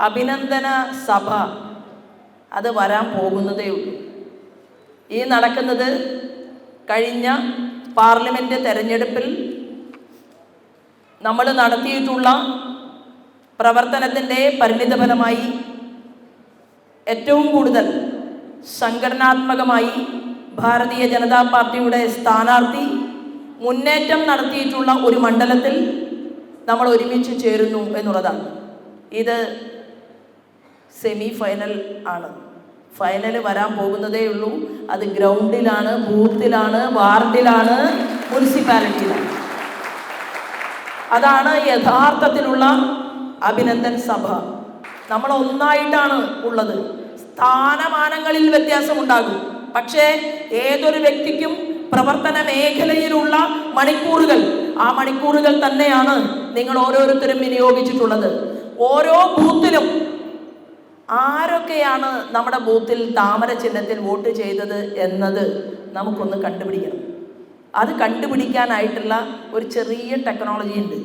അഭിനന്ദന സഭ അത് വരാൻ പോകുന്നതേ ഉള്ളൂ. ഈ നടക്കുന്നത് കഴിഞ്ഞ പാർലമെന്റ് തെരഞ്ഞെടുപ്പിൽ നമ്മൾ നടത്തിയിട്ടുള്ള പ്രവർത്തനത്തിൻ്റെ പരിണിതഫലമായി ഏറ്റവും കൂടുതൽ സംഘടനാത്മകമായി ഭാരതീയ ജനതാ പാർട്ടിയുടെ സ്ഥാനാർത്ഥി മുന്നേറ്റം നടത്തിയിട്ടുള്ള ഒരു മണ്ഡലത്തിൽ നമ്മൾ ഒരുമിച്ച് ചേരുന്നു എന്നുള്ളതാണ്. ഇത് സെമി ഫൈനൽ ആണ്. ഫൈനൽ വരാൻ പോകുന്നതേ ഉള്ളൂ. അത് ഗ്രൗണ്ടിലാണ്, ബൂത്തിലാണ്, വാർഡിലാണ്, മുനിസിപ്പാലിറ്റിയിലാണ്. അതാണ് യഥാർത്ഥത്തിലുള്ള അഭിനന്ദൻ സഭ. നമ്മൾ ഒന്നായിട്ടാണ് ഉള്ളത്. സ്ഥാനമാനങ്ങളിൽ വ്യത്യാസമുണ്ടാകും, പക്ഷേ ഏതൊരു വ്യക്തിക്കും പ്രവർത്തന മേഖലയിലുള്ള മണിക്കൂറുകൾ, ആ മണിക്കൂറുകൾ തന്നെയാണ് നിങ്ങൾ ഓരോരുത്തരും വിനിയോഗിച്ചിട്ടുള്ളത്. ഓരോ ബൂത്തിലും ആരൊക്കെയാണ് നമ്മുടെ ബൂത്തിൽ താമര ചിഹ്നത്തിൽ വോട്ട് ചെയ്തത് എന്നത് നമുക്കൊന്ന് കണ്ടുപിടിക്കണം. അത് കണ്ടുപിടിക്കാനായിട്ടുള്ള ഒരു ചെറിയ ടെക്നോളജി ഉണ്ട്.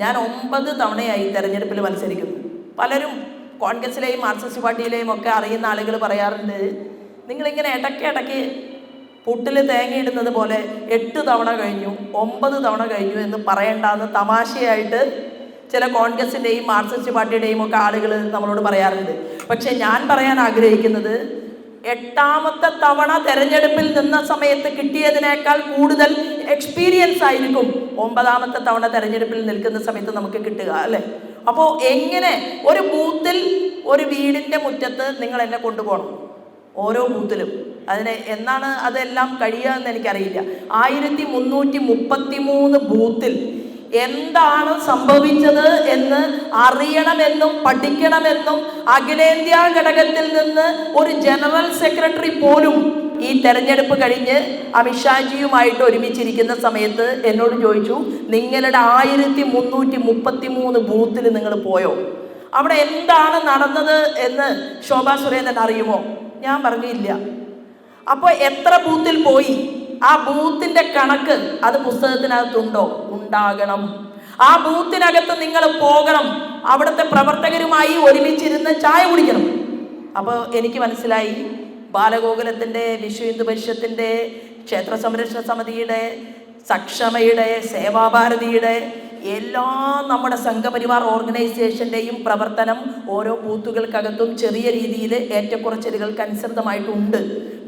ഞാൻ 9 തവണയായി തെരഞ്ഞെടുപ്പിൽ മത്സരിക്കുന്നു. പലരും കോൺഗ്രസിലെയും മാർക്സിസ്റ്റ് പാർട്ടിയിലെയും ഒക്കെ അറിയുന്ന ആളുകൾ പറയാറുണ്ട്, നിങ്ങളിങ്ങനെ ഇടയ്ക്ക് പുട്ടിൽ തേങ്ങയിടുന്നത് പോലെ 8 തവണ കഴിഞ്ഞു, 9 തവണ കഴിഞ്ഞു എന്ന് പറയണ്ടെന്ന് തമാശയായിട്ട് ചില കോൺഗ്രസിൻ്റെയും മാർക്സിസ്റ്റ് പാർട്ടിയുടെയും ഒക്കെ ആളുകൾ നമ്മളോട് പറയാറുണ്ട്. പക്ഷെ ഞാൻ പറയാൻ ആഗ്രഹിക്കുന്നത്, 8ാമത്തെ തവണ തെരഞ്ഞെടുപ്പിൽ നിന്ന സമയത്ത് കിട്ടിയതിനേക്കാൾ കൂടുതൽ എക്സ്പീരിയൻസ് ആയിരിക്കും 9ാമത്തെ തവണ തെരഞ്ഞെടുപ്പിൽ നിൽക്കുന്ന സമയത്ത് നമുക്ക് കിട്ടുക, അല്ലേ? അപ്പോൾ എങ്ങനെ ഒരു ബൂത്തിൽ, ഒരു വീടിൻ്റെ മുറ്റത്ത് നിങ്ങൾ എന്നെ കൊണ്ടുപോകണം ഓരോ ബൂത്തിലും. അതിന് എന്നാണ് അതെല്ലാം കഴിയുക എന്ന് എനിക്കറിയില്ല. 1333 ബൂത്തിൽ എന്താണ് സംഭവിച്ചത് എന്ന് അറിയണമെന്നും പഠിക്കണമെന്നും അഖിലേന്ത്യാ ഘടകത്തിൽ നിന്ന് ഒരു ജനറൽ സെക്രട്ടറി പോലും ഈ തെരഞ്ഞെടുപ്പ് കഴിഞ്ഞ് അമിത്ഷാജിയുമായിട്ട് ഒരുമിച്ചിരിക്കുന്ന സമയത്ത് എന്നോട് ചോദിച്ചു, നിങ്ങളുടെ 1333 ബൂത്തിൽ നിങ്ങൾ പോയോ? അവിടെ എന്താണ് നടന്നത് എന്ന് ശോഭാ സുരേന്ദ്രൻ അറിയുമോ? ഞാൻ പറഞ്ഞില്ല. അപ്പോൾ എത്ര ബൂത്തിൽ പോയി? ആ ബൂത്തിന്റെ കണക്ക് അത് പുസ്തകത്തിനകത്തുണ്ടോ? ഉണ്ടാകണം. ആ ബൂത്തിനകത്ത് നിങ്ങൾ പോകണം, അവിടുത്തെ പ്രവർത്തകരുമായി ഒരുമിച്ചിരുന്ന് ചായ കുടിക്കണം. അപ്പോൾ എനിക്ക് മനസ്സിലായി, ബാലഗോകുലത്തിൻ്റെ, വിശ്വ ഹിന്ദു പരിഷത്തിൻ്റെ, ക്ഷേത്ര സംരക്ഷണ സമിതിയുടെ, സക്ഷമയുടെ, സേവാഭാരതിയുടെ എല്ലാ നമ്മുടെ സംഘപരിവാർ ഓർഗനൈസേഷൻ്റെയും പ്രവർത്തനം ഓരോ ബൂത്തുകൾക്കകത്തും ചെറിയ രീതിയിൽ ഏറ്റക്കുറച്ചിലുകൾക്ക് അനുസൃതമായിട്ടുണ്ട്.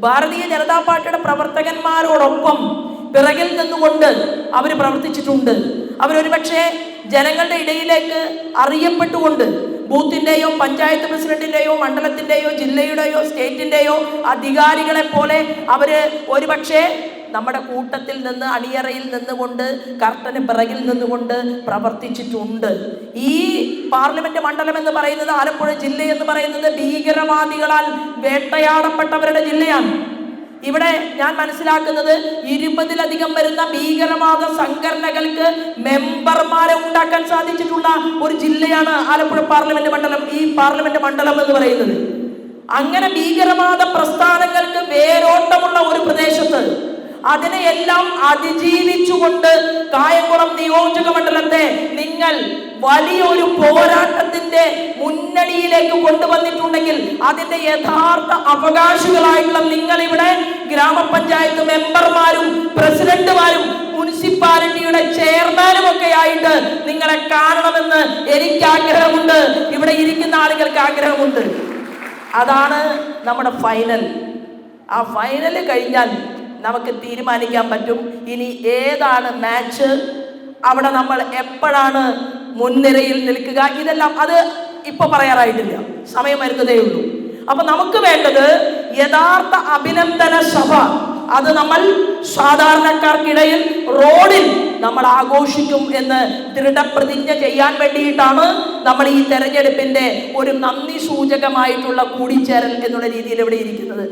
ഭാരതീയ ജനതാ പാർട്ടിയുടെ പ്രവർത്തകന്മാരോടൊപ്പം പിറകിൽ നിന്നുകൊണ്ട് അവർ പ്രവർത്തിച്ചിട്ടുണ്ട്. അവരൊരുപക്ഷെ ജനങ്ങളുടെ ഇടയിലേക്ക് അറിയപ്പെട്ടുകൊണ്ട് ബൂത്തിൻ്റെയോ പഞ്ചായത്ത് പ്രസിഡന്റിൻ്റെയോ മണ്ഡലത്തിൻ്റെയോ ജില്ലയുടെയോ സ്റ്റേറ്റിൻ്റെയോ അധികാരികളെ പോലെ അവർ ഒരുപക്ഷെ നമ്മുടെ കൂട്ടത്തിൽ നിന്ന്, അണിയറയിൽ നിന്നുകൊണ്ട്, കർട്ടന് പിറകിൽ നിന്നുകൊണ്ട് പ്രവർത്തിച്ചിട്ടുണ്ട്. ഈ പാർലമെന്റ് മണ്ഡലം എന്ന് പറയുന്നത്, ആലപ്പുഴ ജില്ല എന്ന് പറയുന്നത് ഭീകരവാദികളാൽ വേട്ടയാടപ്പെട്ടവരുടെ ജില്ലയാണ്. ഇവിടെ ഞാൻ മനസ്സിലാക്കുന്നത് 20ലധികം വരുന്ന ഭീകരവാദ സംഘടനകൾക്ക് മെമ്പർമാരെ ഉണ്ടാക്കാൻ സാധിച്ചിട്ടുള്ള ഒരു ജില്ലയാണ് ആലപ്പുഴ പാർലമെന്റ് മണ്ഡലം. ഈ പാർലമെന്റ് മണ്ഡലം എന്ന് പറയുന്നത് അങ്ങനെ ഭീകരവാദ പ്രസ്ഥാനങ്ങൾക്ക് വേരോട്ടമുള്ള ഒരു പ്രദേശത്ത് അതിനെയെല്ലാം അതിജീവിച്ചുകൊണ്ട് കായംകുളം നിയോജക മണ്ഡലത്തെ നിങ്ങൾ വലിയൊരു പോരാട്ടത്തിന്റെ മുന്നണിയിലേക്ക് കൊണ്ടുവന്നിട്ടുണ്ടെങ്കിൽ അതിന്റെ യഥാർത്ഥ അവകാശികളായിട്ടുള്ള നിങ്ങളിവിടെ ഗ്രാമപഞ്ചായത്ത് മെമ്പർമാരും പ്രസിഡന്റുമാരും മുനിസിപ്പാലിറ്റിയുടെ ചെയർമാനും ഒക്കെ ആയിട്ട് നിങ്ങളെ കാണണമെന്ന് എനിക്ക് ആഗ്രഹമുണ്ട്. ഇവിടെ ഇരിക്കുന്ന ആളുകൾക്ക് ആഗ്രഹമുണ്ട്. അതാണ് നമ്മുടെ ഫൈനൽ. ആ ഫൈനൽ കഴിഞ്ഞാൽ നമുക്ക് തീരുമാനിക്കാൻ പറ്റും ഇനി ഏതാണ് മാച്ച്, അവിടെ നമ്മൾ എപ്പോഴാണ് മുൻനിരയിൽ നിൽക്കുക. ഇതെല്ലാം അത് ഇപ്പൊ പറയാറായിട്ടില്ല, സമയം വരുന്നതേ ഉള്ളൂ. അപ്പൊ നമുക്ക് വേണ്ടത് യഥാർത്ഥ അഭിനന്ദന സഭ. അത് നമ്മൾ സാധാരണക്കാർക്കിടയിൽ റോഡിൽ നമ്മൾ ആഘോഷിക്കും എന്ന് ദൃഢപ്രതിജ്ഞ ചെയ്യാൻ വേണ്ടിയിട്ടാണ് നമ്മൾ ഈ തെരഞ്ഞെടുപ്പിന്റെ ഒരു നന്ദി സൂചകമായിട്ടുള്ള കൂടിച്ചേരൽ എന്നുള്ള രീതിയിൽ ഇവിടെ ഇരിക്കുന്നത്.